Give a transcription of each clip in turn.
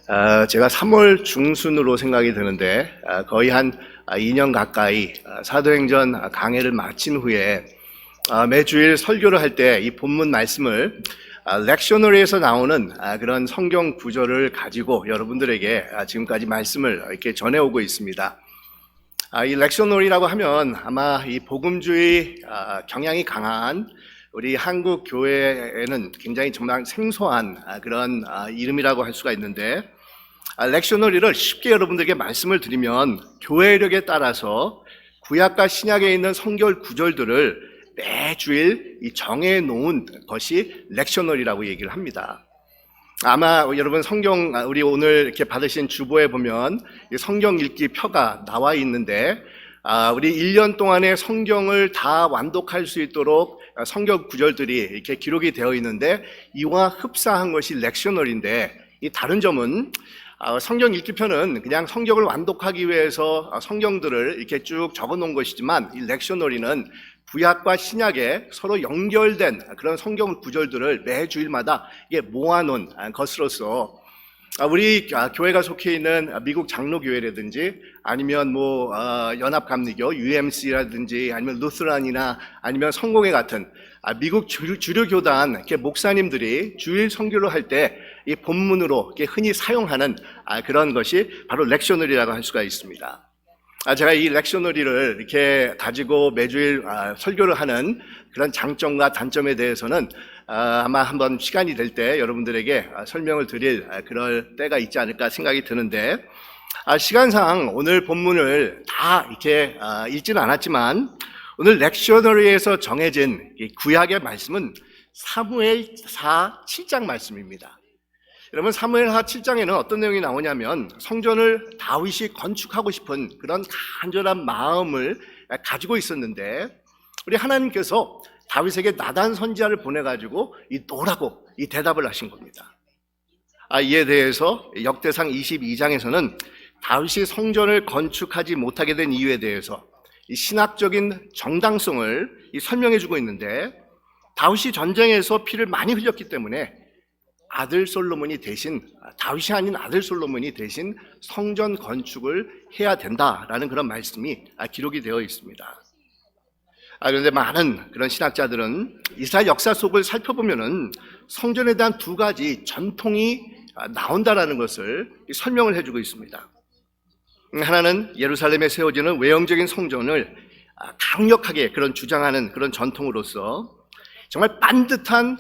제가 3월 중순으로 생각이 드는데 거의 한 2년 가까이 사도행전 강해를 마친 후에 매주일 설교를 할 때 이 본문 말씀을 렉셔너리에서 나오는 그런 성경 구절을 가지고 여러분들에게 지금까지 말씀을 이렇게 전해오고 있습니다. 이 렉셔너리라고 하면 아마 이 복음주의 경향이 강한 우리 한국 교회에는 굉장히 정말 생소한 그런 이름이라고 할 수가 있는데, 렉셔너리를 쉽게 여러분들에게 말씀을 드리면 교회력에 따라서 구약과 신약에 있는 성경 구절들을 매주일 정해 놓은 것이 렉셔너리라고 얘기를 합니다. 아마 여러분 성경 우리 오늘 이렇게 받으신 주보에 보면 성경 읽기 표가 나와 있는데, 우리 1년 동안의 성경을 다 완독할 수 있도록 성경 구절들이 이렇게 기록이 되어 있는데, 이와 흡사한 것이 렉셔너리인데, 이 다른 점은 성경 읽기표는 그냥 성경을 완독하기 위해서 성경들을 이렇게 쭉 적어 놓은 것이지만, 이 렉셔너리는 구약과 신약에 서로 연결된 그런 성경 구절들을 매주일마다 이게 모아놓은 것으로서 우리 교회가 속해 있는 미국 장로교회라든지 아니면 연합감리교 UMC라든지 아니면 루스란이나 아니면 성공회 같은 미국 주류 교단 목사님들이 주일 선교를 할 때 이 본문으로 흔히 사용하는 그런 것이 바로 렉셔너리라고 할 수가 있습니다. 제가 이 렉셔너리를 이렇게 가지고 매주일 설교를 하는 그런 장점과 단점에 대해서는 아마 한번 시간이 될 때 여러분들에게 설명을 드릴 그럴 때가 있지 않을까 생각이 드는데, 시간상 오늘 본문을 다 이렇게 읽지는 않았지만 오늘 렉셔너리에서 정해진 이 구약의 말씀은 사무엘하 7장 말씀입니다. 여러분, 사무엘하 7장에는 어떤 내용이 나오냐면 성전을 다윗이 건축하고 싶은 그런 간절한 마음을 가지고 있었는데, 우리 하나님께서 다윗에게 나단 선지자를 보내가지고 노라고 이 대답을 하신 겁니다. 이에 대해서 역대상 22장에서는 다윗이 성전을 건축하지 못하게 된 이유에 대해서 이 신학적인 정당성을 설명해 주고 있는데, 다윗이 전쟁에서 피를 많이 흘렸기 때문에 아들 솔로몬이 대신, 다윗이 아닌 아들 솔로몬이 대신 성전 건축을 해야 된다라는 그런 말씀이 기록이 되어 있습니다. 그런데 많은 그런 신학자들은 이스라엘 역사 속을 살펴보면은 성전에 대한 두 가지 전통이 나온다라는 것을 설명을 해주고 있습니다. 하나는 예루살렘에 세워지는 외형적인 성전을 강력하게 그런 주장하는 그런 전통으로서 정말 반듯한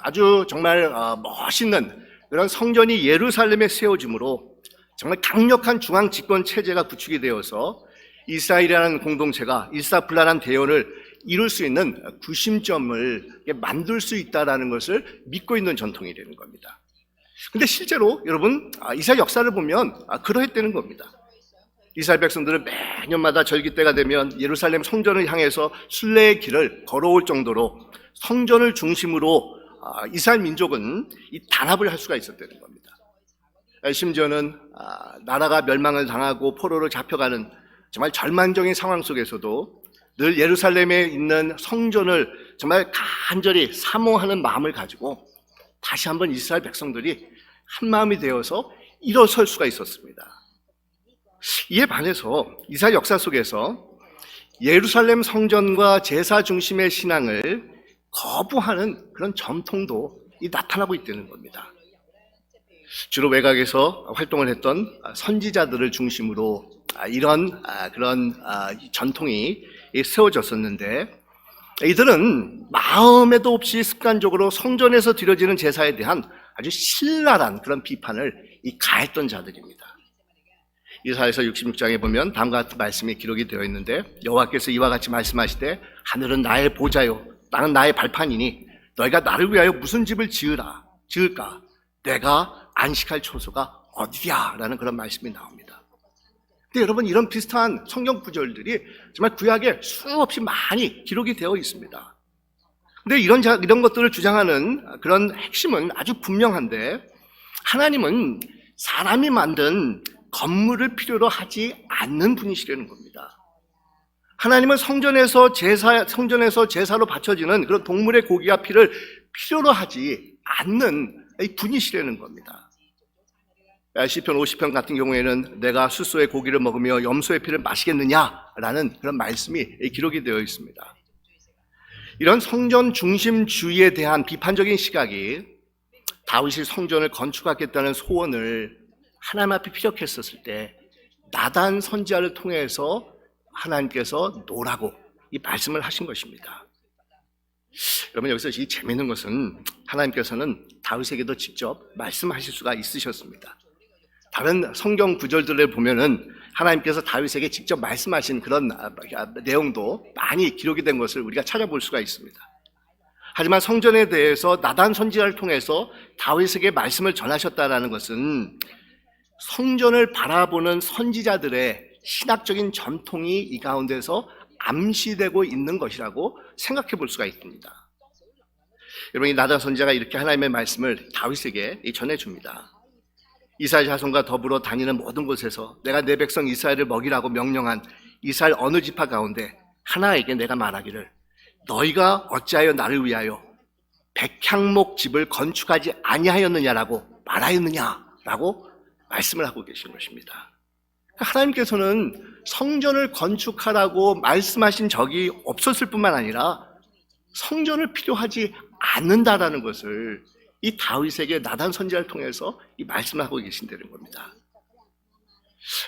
아주 정말 멋있는 그런 성전이 예루살렘에 세워짐으로 정말 강력한 중앙 집권 체제가 구축이 되어서 이스라엘이라는 공동체가 일사불란한 대열을 이룰 수 있는 구심점을 만들 수 있다는 것을 믿고 있는 전통이 되는 겁니다. 근데 실제로 여러분 이스라엘 역사를 보면 그러했다는 겁니다. 이스라엘 백성들은 매년마다 절기 때가 되면 예루살렘 성전을 향해서 순례의 길을 걸어올 정도로 성전을 중심으로 이스라엘 민족은 이 단합을 할 수가 있었다는 겁니다. 심지어는 나라가 멸망을 당하고 포로로 잡혀가는 정말 절망적인 상황 속에서도 늘 예루살렘에 있는 성전을 정말 간절히 사모하는 마음을 가지고 다시 한번 이스라엘 백성들이 한 마음이 되어서 일어설 수가 있었습니다. 이에 반해서 이스라엘 역사 속에서 예루살렘 성전과 제사 중심의 신앙을 거부하는 그런 전통도 나타나고 있다는 겁니다. 주로 외곽에서 활동을 했던 선지자들을 중심으로 이런 그런 전통이 세워졌었는데, 이들은 마음에도 없이 습관적으로 성전에서 드려지는 제사에 대한 아주 신랄한 그런 비판을 가했던 자들입니다. 이사야서 66장에 보면 다음과 같은 말씀이 기록이 되어 있는데, 여호와께서 이와 같이 말씀하시되 하늘은 나의 보좌요 땅은 나의 발판이니 너희가 나를 위하여 무슨 집을 지을까? 내가 안식할 초소가 어디야? 라는 그런 말씀이 나옵니다. 근데 여러분, 이런 비슷한 성경 구절들이 정말 구약에 수없이 많이 기록이 되어 있습니다. 근데 이런 것들을 주장하는 그런 핵심은 아주 분명한데, 하나님은 사람이 만든 건물을 필요로 하지 않는 분이시라는 겁니다. 하나님은 성전에서 제사로 바쳐지는 그런 동물의 고기와 피를 필요로 하지 않는 분이시라는 겁니다. 시편 50편 같은 경우에는 내가 숫소의 고기를 먹으며 염소의 피를 마시겠느냐라는 그런 말씀이 기록이 되어 있습니다. 이런 성전 중심주의에 대한 비판적인 시각이 다윗이 성전을 건축하겠다는 소원을 하나님 앞에 피력했었을 때 나단 선지자를 통해서 하나님께서 노라고 이 말씀을 하신 것입니다. 여러분, 여기서 이 재미있는 것은 하나님께서는 다윗에게도 직접 말씀하실 수가 있으셨습니다. 다른 성경 구절들을 보면은 하나님께서 다윗에게 직접 말씀하신 그런 내용도 많이 기록이 된 것을 우리가 찾아볼 수가 있습니다. 하지만 성전에 대해서 나단 선지자를 통해서 다윗에게 말씀을 전하셨다라는 것은 성전을 바라보는 선지자들의 신학적인 전통이 이 가운데서 암시되고 있는 것이라고 생각해 볼 수가 있습니다. 여러분, 이 나단 선지자가 이렇게 하나님의 말씀을 다윗에게 전해줍니다. 이스라엘 자손과 더불어 다니는 모든 곳에서 내가 내 백성 이스라엘을 먹이라고 명령한 이스라엘 어느 지파 가운데 하나에게 내가 말하기를 너희가 어찌하여 나를 위하여 백향목 집을 건축하지 아니하였느냐라고 말하였느냐라고 말씀을 하고 계신 것입니다. 하나님께서는 성전을 건축하라고 말씀하신 적이 없었을 뿐만 아니라 성전을 필요하지 않는다라는 것을 이 다윗에게 나단 선지자를 통해서 이 말씀을 하고 계신다는 겁니다.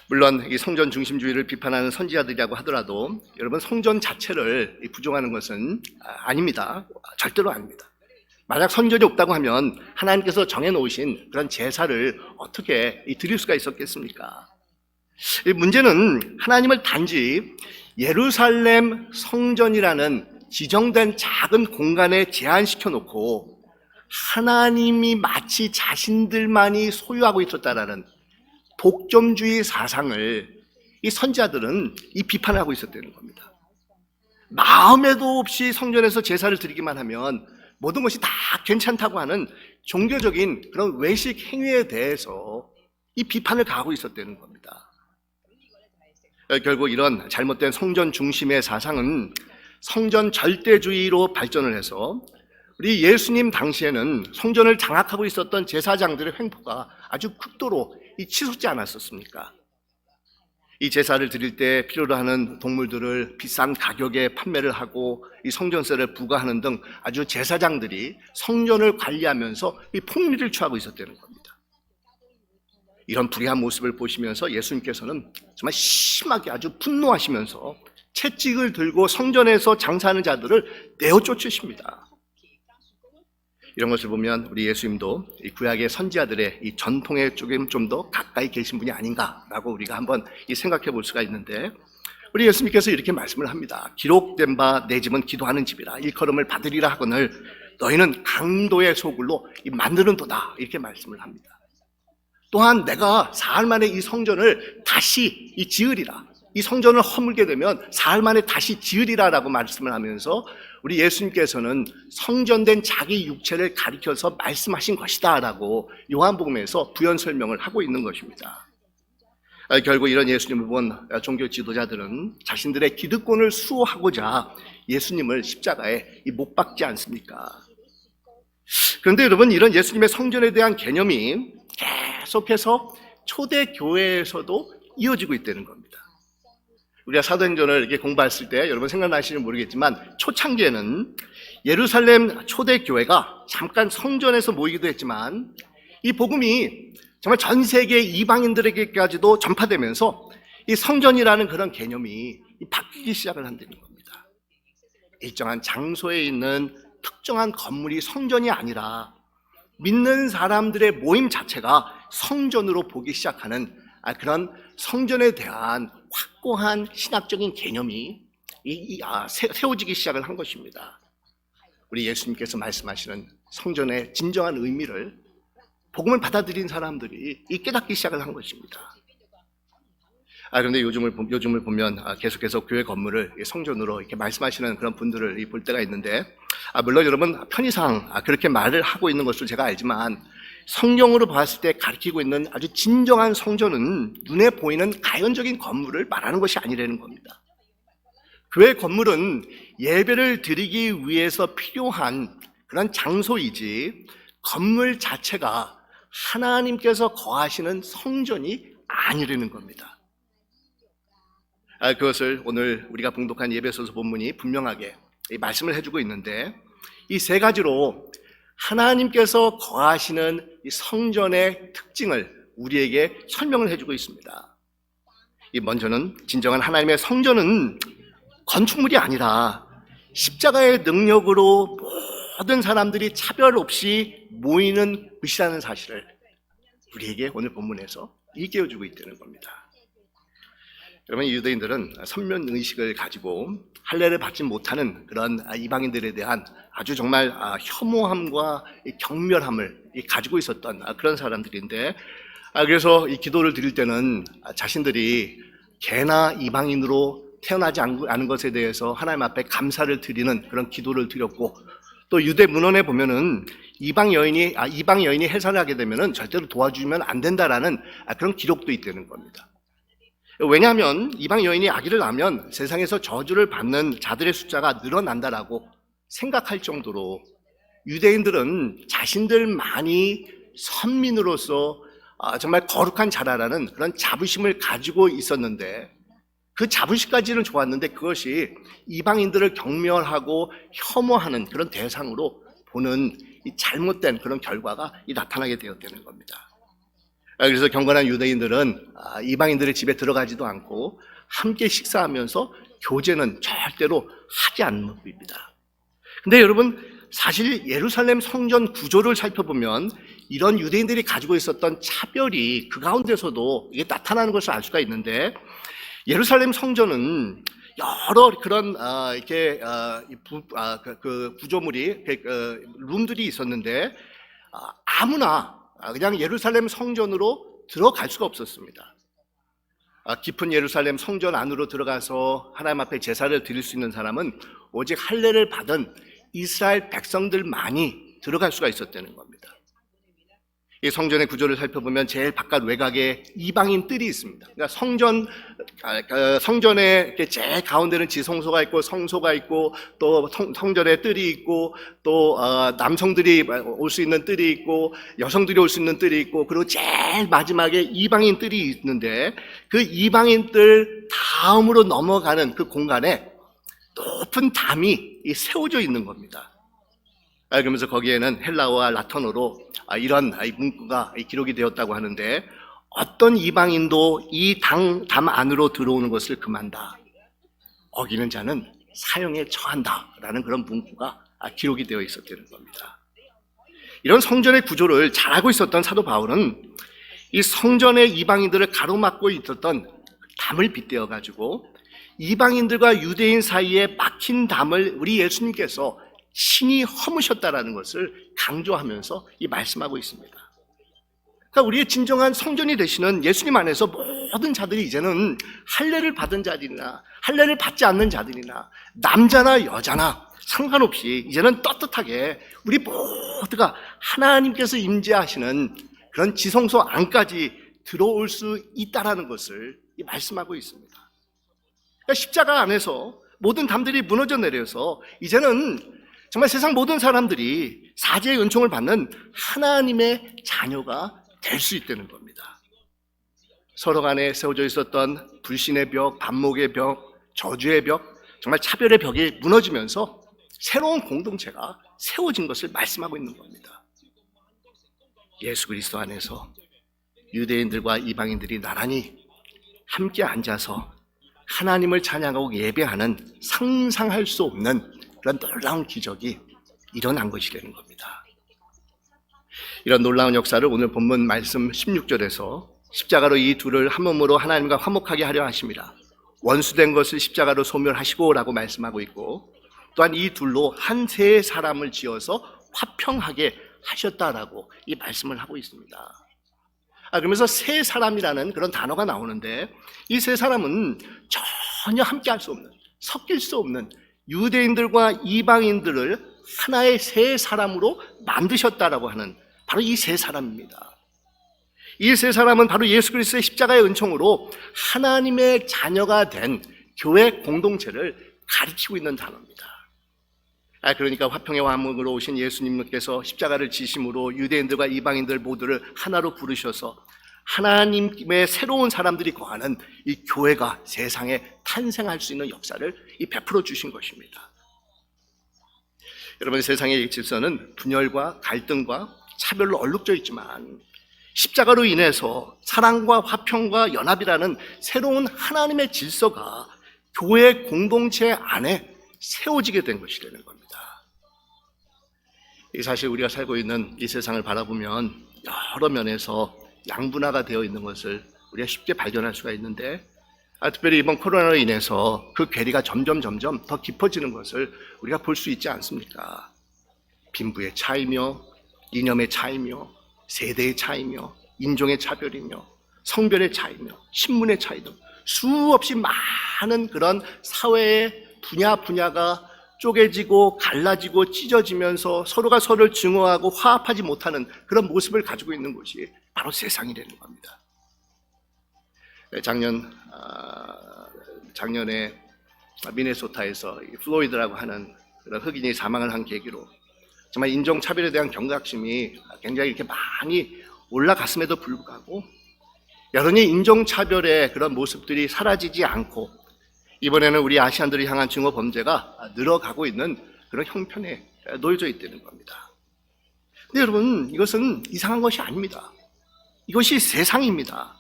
물론 이 성전 중심주의를 비판하는 선지자들이라고 하더라도 여러분, 성전 자체를 부정하는 것은 아닙니다. 절대로 아닙니다. 만약 성전이 없다고 하면 하나님께서 정해놓으신 그런 제사를 어떻게 드릴 수가 있었겠습니까? 이 문제는 하나님을 단지 예루살렘 성전이라는 지정된 작은 공간에 제한시켜 놓고 하나님이 마치 자신들만이 소유하고 있었다라는 독점주의 사상을 이 선지자들은 이 비판하고 있었다는 겁니다. 마음에도 없이 성전에서 제사를 드리기만 하면 모든 것이 다 괜찮다고 하는 종교적인 그런 외식 행위에 대해서 이 비판을 가하고 있었다는 겁니다. 결국 이런 잘못된 성전 중심의 사상은 성전 절대주의로 발전을 해서 우리 예수님 당시에는 성전을 장악하고 있었던 제사장들의 횡포가 아주 극도로 치솟지 않았었습니까? 이 제사를 드릴 때 필요로 하는 동물들을 비싼 가격에 판매를 하고 이 성전세를 부과하는 등 아주 제사장들이 성전을 관리하면서 이 폭리를 취하고 있었다는 겁니다. 이런 불의한 모습을 보시면서 예수님께서는 정말 심하게 아주 분노하시면서 채찍을 들고 성전에서 장사하는 자들을 내어 쫓으십니다. 이런 것을 보면 우리 예수님도 이 구약의 선지자들의 이 전통에 조금 좀 더 가까이 계신 분이 아닌가라고 우리가 한번 생각해 볼 수가 있는데, 우리 예수님께서 이렇게 말씀을 합니다. 기록된 바 내 집은 기도하는 집이라 일컬음을 받으리라 하거늘 너희는 강도의 소굴로 만드는도다, 이렇게 말씀을 합니다. 또한 내가 사흘 만에 이 성전을 다시 지으리라, 이 성전을 허물게 되면 사흘 만에 다시 지으리라라고 말씀을 하면서 우리 예수님께서는 성전된 자기 육체를 가리켜서 말씀하신 것이다 라고 요한복음에서 부연 설명을 하고 있는 것입니다. 결국 이런 예수님을 본 종교 지도자들은 자신들의 기득권을 수호하고자 예수님을 십자가에 못 박지 않습니까? 그런데 여러분, 이런 예수님의 성전에 대한 개념이 계속해서 초대교회에서도 이어지고 있다는 겁니다. 우리가 사도행전을 이렇게 공부했을 때 여러분 생각나시는지 모르겠지만 초창기에는 예루살렘 초대교회가 잠깐 성전에서 모이기도 했지만 이 복음이 정말 전 세계 이방인들에게까지도 전파되면서 이 성전이라는 그런 개념이 바뀌기 시작을 한다는 겁니다. 일정한 장소에 있는 특정한 건물이 성전이 아니라 믿는 사람들의 모임 자체가 성전으로 보기 시작하는 그런 성전에 대한 확고한 신학적인 개념이 세워지기 시작을 한 것입니다. 우리 예수님께서 말씀하시는 성전의 진정한 의미를 복음을 받아들인 사람들이 깨닫기 시작을 한 것입니다. 그런데 요즘을 보면 계속해서 교회 건물을 성전으로 이렇게 말씀하시는 그런 분들을 볼 때가 있는데, 물론 여러분 편의상 그렇게 말을 하고 있는 것을 제가 알지만 성경으로 봤을 때 가리키고 있는 아주 진정한 성전은 눈에 보이는 가연적인 건물을 말하는 것이 아니라는 겁니다. 교회 건물은 예배를 드리기 위해서 필요한 그런 장소이지 건물 자체가 하나님께서 거하시는 성전이 아니라는 겁니다. 그것을 오늘 우리가 봉독한 예배소서 본문이 분명하게 말씀을 해주고 있는데, 이 세 가지로 하나님께서 거하시는 이 성전의 특징을 우리에게 설명을 해주고 있습니다. 먼저는 진정한 하나님의 성전은 건축물이 아니라 십자가의 능력으로 모든 사람들이 차별 없이 모이는 곳이라는 사실을 우리에게 오늘 본문에서 일깨워주고 있다는 겁니다. 여러분, 유대인들은 선면의식을 가지고 할례를 받지 못하는 그런 이방인들에 대한 아주 정말 혐오함과 경멸함을 가지고 있었던 그런 사람들인데, 그래서 이 기도를 드릴 때는 자신들이 개나 이방인으로 태어나지 않은 것에 대해서 하나님 앞에 감사를 드리는 그런 기도를 드렸고, 또 유대 문헌에 보면은 이방 여인이 해산을 하게 되면은 절대로 도와주면 안 된다라는 그런 기록도 있다는 겁니다. 왜냐하면 이방 여인이 아기를 낳으면 세상에서 저주를 받는 자들의 숫자가 늘어난다라고 생각할 정도로 유대인들은 자신들만이 선민으로서 정말 거룩한 자라라는 그런 자부심을 가지고 있었는데, 그 자부심까지는 좋았는데 그것이 이방인들을 경멸하고 혐오하는 그런 대상으로 보는 이 잘못된 그런 결과가 나타나게 되었다는 겁니다. 그래서 경건한 유대인들은 이방인들의 집에 들어가지도 않고 함께 식사하면서 교제는 절대로 하지 않는 법입니다. 근데 여러분, 사실 예루살렘 성전 구조를 살펴보면 이런 유대인들이 가지고 있었던 차별이 그 가운데서도 이게 나타나는 것을 알 수가 있는데, 예루살렘 성전은 여러 그런 구조물이 룸들이 있었는데 아무나 그냥 예루살렘 성전으로 들어갈 수가 없었습니다. 깊은 예루살렘 성전 안으로 들어가서 하나님 앞에 제사를 드릴 수 있는 사람은 오직 할례를 받은 이스라엘 백성들만이 들어갈 수가 있었다는 겁니다. 이 성전의 구조를 살펴보면 제일 바깥 외곽에 이방인 뜰이 있습니다. 그러니까 성전의 제일 가운데는 지성소가 있고 성소가 있고, 또 성전에 뜰이 있고, 또 남성들이 올 수 있는 뜰이 있고, 여성들이 올 수 있는 뜰이 있고, 그리고 제일 마지막에 이방인 뜰이 있는데, 그 이방인 뜰 다음으로 넘어가는 그 공간에 높은 담이 세워져 있는 겁니다. 그러면서 거기에는 헬라어와 라틴어로 이런 문구가 기록이 되었다고 하는데, 어떤 이방인도 이 담 안으로 들어오는 것을 금한다. 어기는 자는 사형에 처한다. 라는 그런 문구가 기록이 되어 있었다는 겁니다. 이런 성전의 구조를 잘 알고 있었던 사도 바울은 이 성전의 이방인들을 가로막고 있었던 담을 빗대어 가지고 이방인들과 유대인 사이에 막힌 담을 우리 예수님께서 신이 허무셨다라는 것을 강조하면서 말씀하고 있습니다. 그러니까 우리의 진정한 성전이 되시는 예수님 안에서 모든 자들이 이제는 할례를 받은 자들이나 할례를 받지 않는 자들이나 남자나 여자나 상관없이 이제는 떳떳하게 우리 모두가 하나님께서 임재하시는 그런 지성소 안까지 들어올 수 있다라는 것을 말씀하고 있습니다. 그러니까 십자가 안에서 모든 담들이 무너져 내려서 이제는 정말 세상 모든 사람들이 사죄의 은총을 받는 하나님의 자녀가 될 수 있다는 겁니다. 서로 간에 세워져 있었던 불신의 벽, 반목의 벽, 저주의 벽, 정말 차별의 벽이 무너지면서 새로운 공동체가 세워진 것을 말씀하고 있는 겁니다. 예수 그리스도 안에서 유대인들과 이방인들이 나란히 함께 앉아서 하나님을 찬양하고 예배하는 상상할 수 없는 그런 놀라운 기적이 일어난 것이라는 겁니다. 이런 놀라운 역사를 오늘 본문 말씀 16절에서 십자가로 이 둘을 한 몸으로 하나님과 화목하게 하려 하심이라. 원수된 것을 십자가로 소멸하시고 라고 말씀하고 있고, 또한 이 둘로 한 세 사람을 지어서 화평하게 하셨다라고 이 말씀을 하고 있습니다. 그러면서 세 사람이라는 그런 단어가 나오는데, 이 세 사람은 전혀 함께 할 수 없는, 섞일 수 없는 유대인들과 이방인들을 하나의 세 사람으로 만드셨다라고 하는 바로 이 세 사람입니다. 이 세 사람은 바로 예수 그리스도의 십자가의 은총으로 하나님의 자녀가 된 교회 공동체를 가리키고 있는 단어입니다. 그러니까 화평의 왕으로 오신 예수님께서 십자가를 지심으로 유대인들과 이방인들 모두를 하나로 부르셔서 하나님의 새로운 사람들이 거하는 이 교회가 세상에 탄생할 수 있는 역사를 베풀어 주신 것입니다. 여러분, 세상의 질서는 분열과 갈등과 차별로 얼룩져 있지만 십자가로 인해서 사랑과 화평과 연합이라는 새로운 하나님의 질서가 교회 공동체 안에 세워지게 된 것이라는 겁니다. 사실 우리가 살고 있는 이 세상을 바라보면 여러 면에서 양분화가 되어 있는 것을 우리가 쉽게 발견할 수가 있는데, 특별히 이번 코로나로 인해서 그 괴리가 점점 더 깊어지는 것을 우리가 볼 수 있지 않습니까? 빈부의 차이며 이념의 차이며 세대의 차이며 인종의 차별이며 성별의 차이며 신문의 차이 등 수없이 많은 그런 사회의 분야가 쪼개지고 갈라지고 찢어지면서 서로가 서로를 증오하고 화합하지 못하는 그런 모습을 가지고 있는 곳이 바로 세상이라는 겁니다. 작년에 미네소타에서 플로이드라고 하는 그런 흑인이 사망을 한 계기로 정말 인종차별에 대한 경각심이 굉장히 이렇게 많이 올라갔음에도 불구하고 여전히 인종차별의 그런 모습들이 사라지지 않고 이번에는 우리 아시안들을 향한 증오 범죄가 늘어가고 있는 그런 형편에 놓여져 있다는 겁니다. 근데 여러분, 이것은 이상한 것이 아닙니다. 이것이 세상입니다.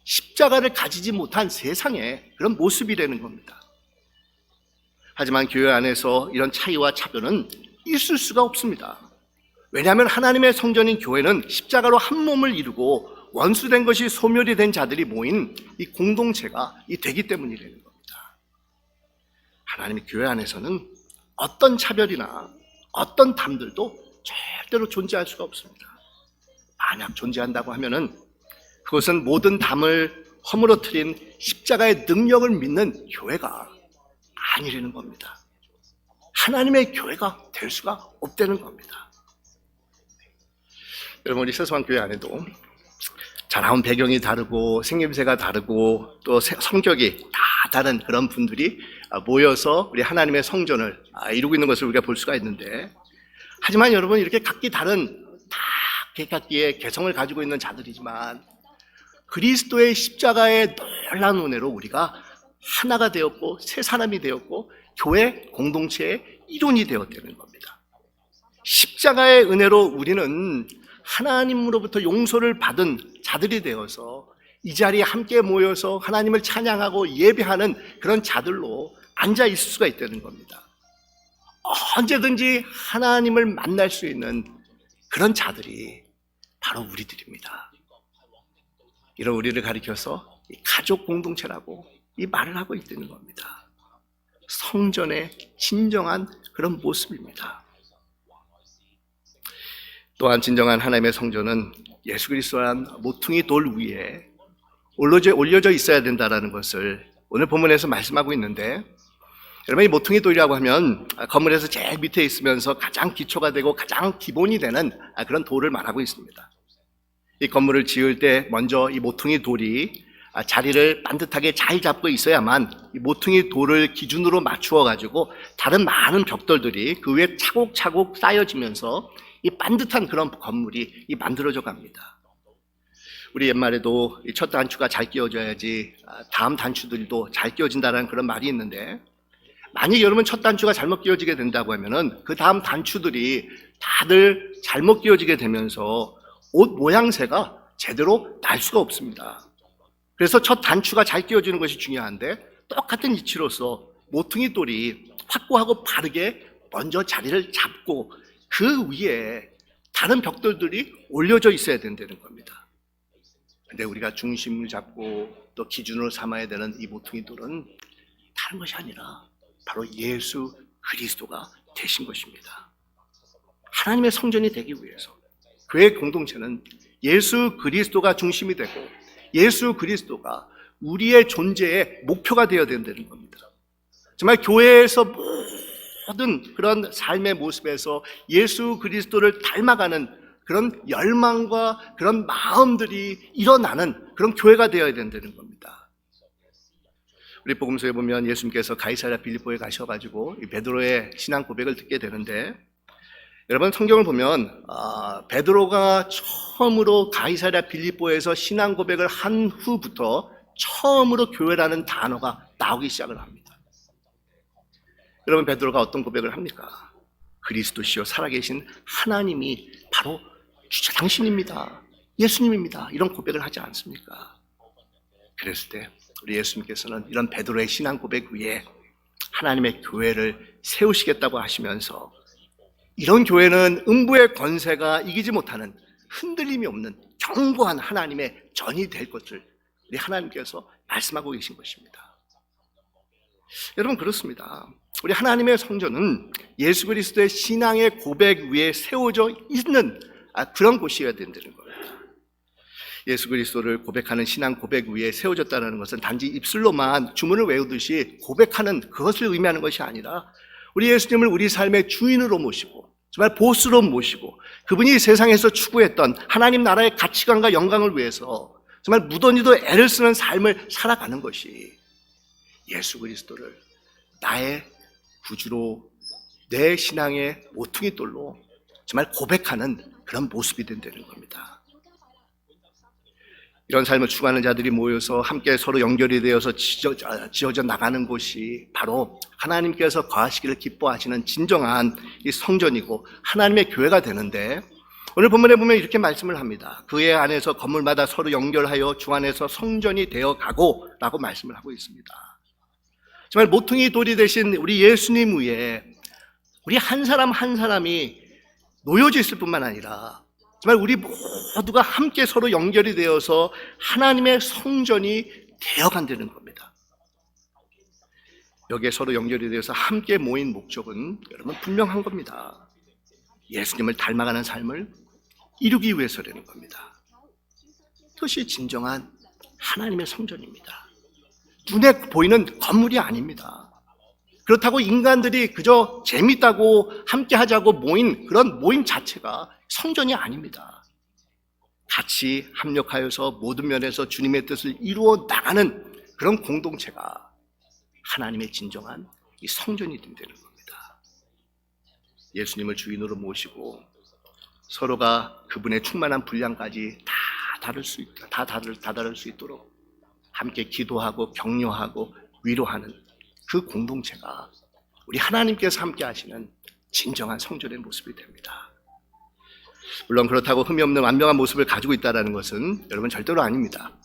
십자가를 가지지 못한 세상의 그런 모습이라는 겁니다. 하지만 교회 안에서 이런 차이와 차별은 있을 수가 없습니다. 왜냐하면 하나님의 성전인 교회는 십자가로 한 몸을 이루고 원수된 것이 소멸이 된 자들이 모인 이 공동체가 되기 때문이라는 겁니다. 하나님의 교회 안에서는 어떤 차별이나 어떤 담들도 절대로 존재할 수가 없습니다. 만약 존재한다고 하면은 그것은 모든 담을 허물어뜨린 십자가의 능력을 믿는 교회가 아니라는 겁니다. 하나님의 교회가 될 수가 없다는 겁니다. 여러분, 우리 세수한 교회 안에도 자라온 배경이 다르고 생김새가 다르고 또 성격이 다 다른 그런 분들이 모여서 우리 하나님의 성전을 이루고 있는 것을 우리가 볼 수가 있는데, 하지만 여러분, 이렇게 각기 다른 다 각기의 개성을 가지고 있는 자들이지만 그리스도의 십자가의 놀라운 은혜로 우리가 하나가 되었고 새 사람이 되었고 교회 공동체의 일원이 되었다는 겁니다. 십자가의 은혜로 우리는 하나님으로부터 용서를 받은 자들이 되어서 이 자리에 함께 모여서 하나님을 찬양하고 예배하는 그런 자들로 앉아 있을 수가 있다는 겁니다. 언제든지 하나님을 만날 수 있는 그런 자들이 바로 우리들입니다. 이런 우리를 가리켜서 가족 공동체라고 이 말을 하고 있다는 겁니다. 성전의 진정한 그런 모습입니다. 또한 진정한 하나님의 성전은 예수 그리스도란 모퉁이 돌 위에 올려져 있어야 된다는 것을 오늘 본문에서 말씀하고 있는데, 여러분, 이 모퉁이 돌이라고 하면 건물에서 제일 밑에 있으면서 가장 기초가 되고 가장 기본이 되는 그런 돌을 말하고 있습니다. 이 건물을 지을 때 먼저 이 모퉁이 돌이 자리를 반듯하게 잘 잡고 있어야만 이 모퉁이 돌을 기준으로 맞추어 가지고 다른 많은 벽돌들이 그 위에 차곡차곡 쌓여지면서 이 반듯한 그런 건물이 만들어져 갑니다. 우리 옛말에도 이 첫 단추가 잘 끼워져야지 다음 단추들도 잘 끼워진다는 그런 말이 있는데, 만약 여러분 첫 단추가 잘못 끼워지게 된다고 하면은 그 다음 단추들이 다들 잘못 끼워지게 되면서 옷 모양새가 제대로 날 수가 없습니다. 그래서 첫 단추가 잘 끼워지는 것이 중요한데, 똑같은 이치로서 모퉁이 돌이 확고하고 바르게 먼저 자리를 잡고 그 위에 다른 벽돌들이 올려져 있어야 된다는 겁니다. 근데 우리가 중심을 잡고 또 기준으로 삼아야 되는 이 모퉁이 돌은 다른 것이 아니라 바로 예수 그리스도가 되신 것입니다. 하나님의 성전이 되기 위해서 교회 공동체는 예수 그리스도가 중심이 되고 예수 그리스도가 우리의 존재의 목표가 되어야 된다는 겁니다. 정말 교회에서 모든 그런 삶의 모습에서 예수 그리스도를 닮아가는 그런 열망과 그런 마음들이 일어나는 그런 교회가 되어야 된다는 겁니다. 우리 복음서에 보면 예수님께서 가이사랴 빌립보에 가셔가지고 이 베드로의 신앙 고백을 듣게 되는데, 여러분 성경을 보면 베드로가 처음으로 가이사랴 빌립보에서 신앙 고백을 한 후부터 처음으로 교회라는 단어가 나오기 시작을 합니다. 여러분 베드로가 어떤 고백을 합니까? 그리스도시요 살아계신 하나님이 바로 주자 당신입니다. 예수님입니다. 이런 고백을 하지 않습니까? 그랬을 때 우리 예수님께서는 이런 베드로의 신앙 고백 위에 하나님의 교회를 세우시겠다고 하시면서, 이런 교회는 음부의 권세가 이기지 못하는 흔들림이 없는 견고한 하나님의 전이 될 것을 우리 하나님께서 말씀하고 계신 것입니다. 여러분 그렇습니다. 우리 하나님의 성전은 예수 그리스도의 신앙의 고백 위에 세워져 있는 그런 곳이어야 된다는 겁니다. 예수 그리스도를 고백하는 신앙 고백 위에 세워졌다는 것은 단지 입술로만 주문을 외우듯이 고백하는 그것을 의미하는 것이 아니라, 우리 예수님을 우리 삶의 주인으로 모시고 정말 보스로 모시고 그분이 세상에서 추구했던 하나님 나라의 가치관과 영광을 위해서 정말 무던히도 애를 쓰는 삶을 살아가는 것이 예수 그리스도를 나의 구주로, 내 신앙의 모퉁이 돌로 정말 고백하는 그런 모습이 된다는 겁니다. 이런 삶을 추구하는 자들이 모여서 함께 서로 연결이 되어서 지어져 나가는 곳이 바로 하나님께서 거하시기를 기뻐하시는 진정한 이 성전이고 하나님의 교회가 되는데, 오늘 본문에 보면 이렇게 말씀을 합니다. 그의 안에서 건물마다 서로 연결하여 주 안에서 성전이 되어가고 라고 말씀을 하고 있습니다. 정말 모퉁이 돌이 되신 우리 예수님 위에 우리 한 사람 한 사람이 놓여져 있을 뿐만 아니라 정말 우리 모두가 함께 서로 연결이 되어서 하나님의 성전이 되어간다는 겁니다. 여기에 서로 연결이 되어서 함께 모인 목적은 여러분 분명한 겁니다. 예수님을 닮아가는 삶을 이루기 위해서라는 겁니다. 그것이 진정한 하나님의 성전입니다. 눈에 보이는 건물이 아닙니다. 그렇다고 인간들이 그저 재밌다고 함께 하자고 모인 그런 모임 자체가 성전이 아닙니다. 같이 합력하여서 모든 면에서 주님의 뜻을 이루어 나가는 그런 공동체가 하나님의 진정한 이 성전이 된다는 겁니다. 예수님을 주인으로 모시고 서로가 그분의 충만한 분량까지 다 다룰 수 있도록 함께 기도하고 격려하고 위로하는 그 공동체가 우리 하나님께서 함께 하시는 진정한 성전의 모습이 됩니다. 물론 그렇다고 흠이 없는 완벽한 모습을 가지고 있다는 것은 여러분 절대로 아닙니다.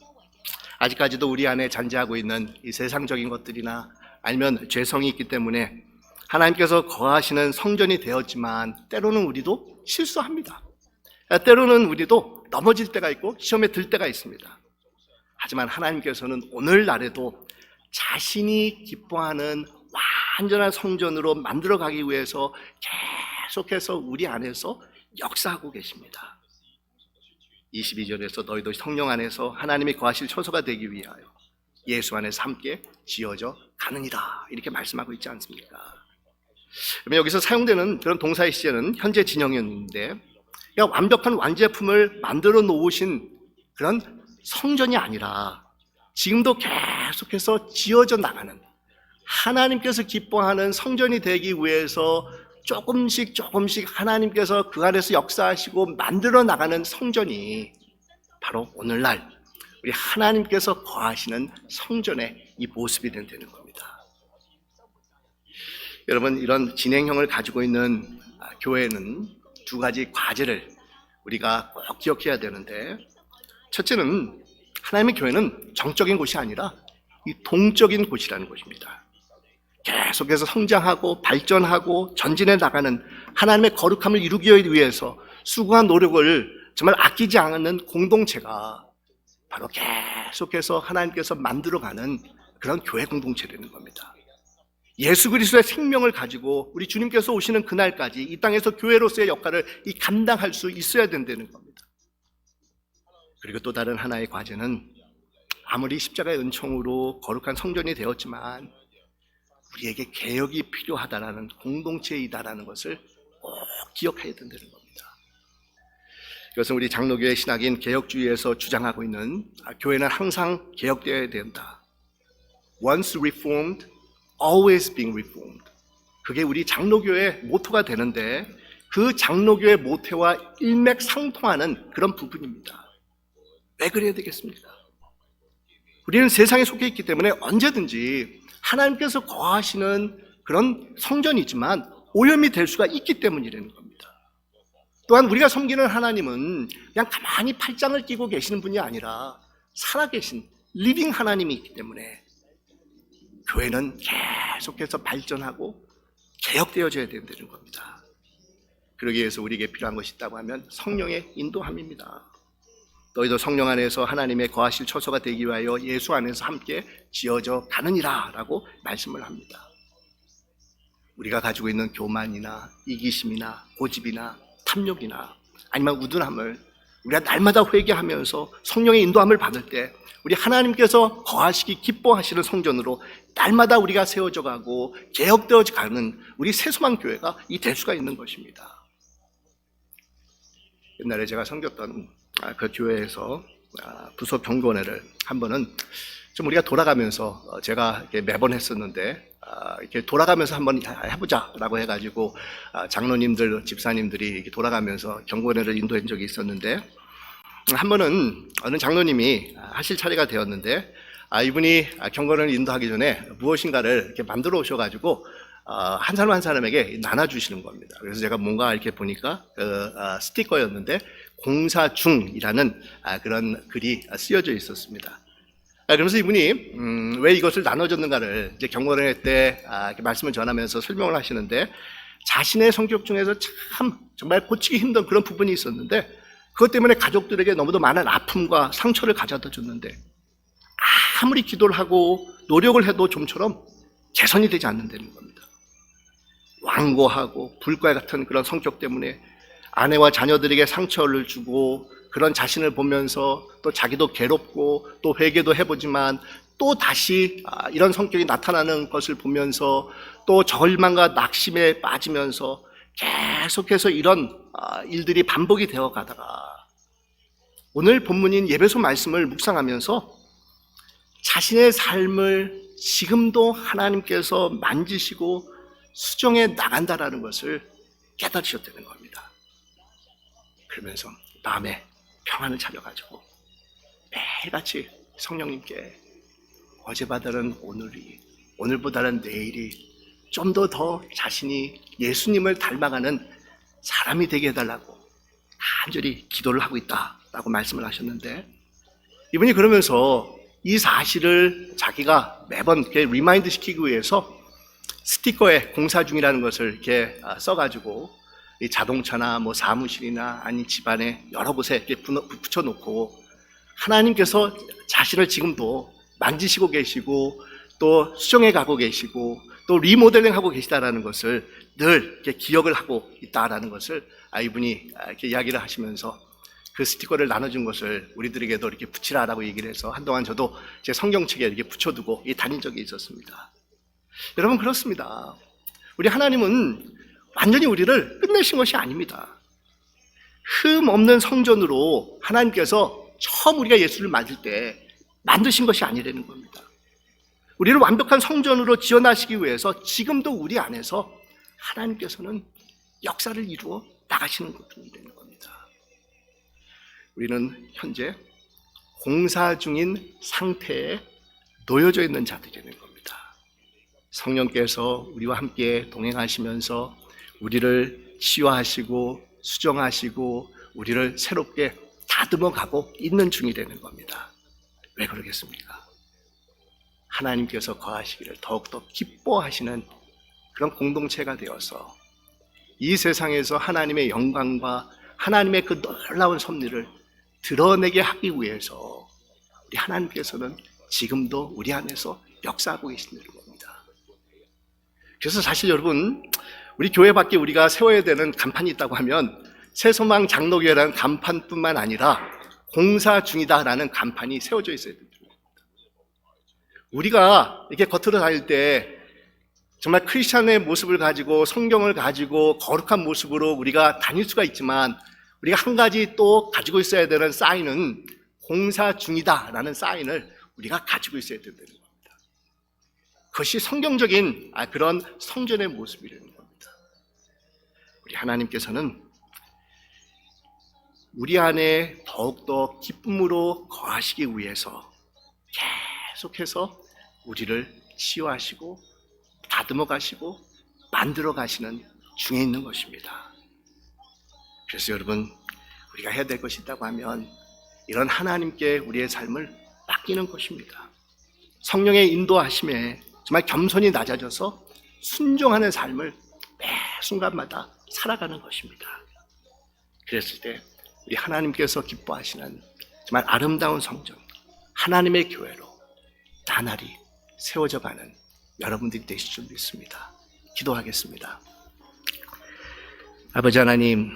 아직까지도 우리 안에 잔재하고 있는 이 세상적인 것들이나 아니면 죄성이 있기 때문에 하나님께서 거하시는 성전이 되었지만 때로는 우리도 실수합니다. 때로는 우리도 넘어질 때가 있고 시험에 들 때가 있습니다. 하지만 하나님께서는 오늘날에도 자신이 기뻐하는 완전한 성전으로 만들어가기 위해서 계속해서 우리 안에서 역사하고 계십니다. 22절에서 너희도 성령 안에서 하나님이 거하실 처소가 되기 위하여 예수 안에서 함께 지어져 가느니라, 이렇게 말씀하고 있지 않습니까? 그러면 여기서 사용되는 그런 동사의 시제는 현재 진형이었는데, 완벽한 완제품을 만들어 놓으신 그런 성전이 아니라 지금도 계속해서 지어져 나가는, 하나님께서 기뻐하는 성전이 되기 위해서 조금씩 하나님께서 그 안에서 역사하시고 만들어 나가는 성전이 바로 오늘날 우리 하나님께서 거하시는 성전의 이 모습이 된다는 겁니다. 여러분, 이런 진행형을 가지고 있는 교회는 두 가지 과제를 우리가 꼭 기억해야 되는데, 첫째는 하나님의 교회는 정적인 곳이 아니라 이 동적인 곳이라는 것입니다. 계속해서 성장하고 발전하고 전진해 나가는 하나님의 거룩함을 이루기 위해서 수고한 노력을 정말 아끼지 않는 공동체가 바로 계속해서 하나님께서 만들어가는 그런 교회 공동체라는 겁니다. 예수 그리스도의 생명을 가지고 우리 주님께서 오시는 그날까지 이 땅에서 교회로서의 역할을 감당할 수 있어야 된다는 겁니다. 그리고 또 다른 하나의 과제는 아무리 십자가의 은총으로 거룩한 성전이 되었지만 우리에게 개혁이 필요하다라는 공동체이다라는 것을 꼭 기억해야 된다는 겁니다. 이것은 우리 장로교의 신학인 개혁주의에서 주장하고 있는 교회는 항상 개혁되어야 된다, once reformed, always being reformed. 그게 우리 장로교의 모토가 되는데 그 장로교의 모토와 일맥상통하는 그런 부분입니다. 왜 그래야 되겠습니까? 우리는 세상에 속해 있기 때문에 언제든지 하나님께서 거하시는 그런 성전이지만 오염이 될 수가 있기 때문이라는 겁니다. 또한 우리가 섬기는 하나님은 그냥 가만히 팔짱을 끼고 계시는 분이 아니라 살아계신 리빙 하나님이 있기 때문에 교회는 계속해서 발전하고 개혁되어져야 된다는 겁니다. 그러기 위해서 우리에게 필요한 것이 있다고 하면 성령의 인도함입니다. 너희도 성령 안에서 하나님의 거하실 처소가 되기 위하여 예수 안에서 함께 지어져 가느니라 라고 말씀을 합니다. 우리가 가지고 있는 교만이나 이기심이나 고집이나 탐욕이나 아니면 우둔함을 우리가 날마다 회개하면서 성령의 인도함을 받을 때 우리 하나님께서 거하시기 기뻐하시는 성전으로 날마다 우리가 세워져 가고 개혁되어 가는 우리 새소망 교회가 될 수가 있는 것입니다. 옛날에 제가 섬겼던 그 교회에서 부서 경건회를 한 번은 좀 우리가 돌아가면서 제가 매번 했었는데 이렇게 돌아가면서 한번 해보자라고 해가지고 장로님들, 집사님들이 이렇게 돌아가면서 경건회를 인도한 적이 있었는데 한 번은 어느 장로님이 하실 차례가 되었는데 이분이 경건회를 인도하기 전에 무엇인가를 이렇게 만들어 오셔가지고 한 사람 한 사람에게 나눠주시는 겁니다. 그래서 제가 뭔가 이렇게 보니까 스티커였는데 공사 중이라는 그런 글이 쓰여져 있었습니다. 그러면서 이분이 왜 이것을 나눠줬는가를 이제 경건회 때 이렇게 말씀을 전하면서 설명을 하시는데 자신의 성격 중에서 참 정말 고치기 힘든 그런 부분이 있었는데 그것 때문에 가족들에게 너무도 많은 아픔과 상처를 가져다 줬는데 아무리 기도를 하고 노력을 해도 좀처럼 개선이 되지 않는다는 겁니다. 완고하고 불과 같은 그런 성격 때문에 아내와 자녀들에게 상처를 주고 그런 자신을 보면서 또 자기도 괴롭고 또 회개도 해보지만 또 다시 이런 성격이 나타나는 것을 보면서 또 절망과 낙심에 빠지면서 계속해서 이런 일들이 반복이 되어 가다가 오늘 본문인 예배소 말씀을 묵상하면서 자신의 삶을 지금도 하나님께서 만지시고 수정해 나간다라는 것을 깨달으셨다는 겁니다. 그러면서 마음에 평안을 차려가지고 매일같이 성령님께 어제보다는 오늘이, 오늘보다는 내일이 좀 더 자신이 예수님을 닮아가는 사람이 되게 해달라고 간절히 기도를 하고 있다라고 말씀을 하셨는데 이분이 그러면서 이 사실을 자기가 매번 이렇게 리마인드 시키기 위해서 스티커에 공사 중이라는 것을 이렇게 써가지고 이 자동차나 뭐 사무실이나 아니 집안에 여러 곳에 이렇게 붙여놓고 하나님께서 자신을 지금도 만지시고 계시고 또 수정해 가고 계시고 또 리모델링 하고 계시다라는 것을 늘 이렇게 기억을 하고 있다라는 것을 이분이 이렇게 이야기를 하시면서 그 스티커를 나눠준 것을 우리들에게도 이렇게 붙이라라고 얘기를 해서 한동안 저도 제 성경책에 이렇게 붙여두고 다닌 적이 있었습니다. 여러분 그렇습니다. 우리 하나님은 완전히 우리를 끝내신 것이 아닙니다. 흠 없는 성전으로 하나님께서 처음 우리가 예수를 맞을 때 만드신 것이 아니라는 겁니다. 우리를 완벽한 성전으로 지어나시기 위해서 지금도 우리 안에서 하나님께서는 역사를 이루어 나가시는 것이라는 겁니다. 우리는 현재 공사 중인 상태에 놓여져 있는 자들이라는 겁니다. 성령께서 우리와 함께 동행하시면서 우리를 치유하시고 수정하시고 우리를 새롭게 다듬어 가고 있는 중이라는 겁니다. 왜 그러겠습니까? 하나님께서 거하시기를 더욱더 기뻐하시는 그런 공동체가 되어서 이 세상에서 하나님의 영광과 하나님의 그 놀라운 섭리를 드러내게 하기 위해서 우리 하나님께서는 지금도 우리 안에서 역사하고 계시는 겁니다. 그래서 사실 여러분 우리 교회 밖에 우리가 세워야 되는 간판이 있다고 하면 새소망 장로교회라는 간판뿐만 아니라 공사 중이다라는 간판이 세워져 있어야 됩니다. 우리가 이렇게 겉으로 다닐 때 정말 크리스찬의 모습을 가지고 성경을 가지고 거룩한 모습으로 우리가 다닐 수가 있지만 우리가 한 가지 또 가지고 있어야 되는 사인은 공사 중이다라는 사인을 우리가 가지고 있어야 된다는 겁니다. 그것이 성경적인 그런 성전의 모습이라는 겁니다. 우리 하나님께서는 우리 안에 더욱더 기쁨으로 거하시기 위해서 계속해서 우리를 치유하시고 다듬어 가시고 만들어 가시는 중에 있는 것입니다. 그래서 여러분, 우리가 해야 될 것이 있다고 하면 이런 하나님께 우리의 삶을 맡기는 것입니다. 성령의 인도하심에 정말 겸손히 낮아져서 순종하는 삶을 매 순간마다 살아가는 것입니다. 그랬을 때 우리 하나님께서 기뻐하시는 정말 아름다운 성전, 하나님의 교회로 나날이 세워져 가는 여러분들이 되실 줄 믿습니다. 기도하겠습니다. 아버지 하나님,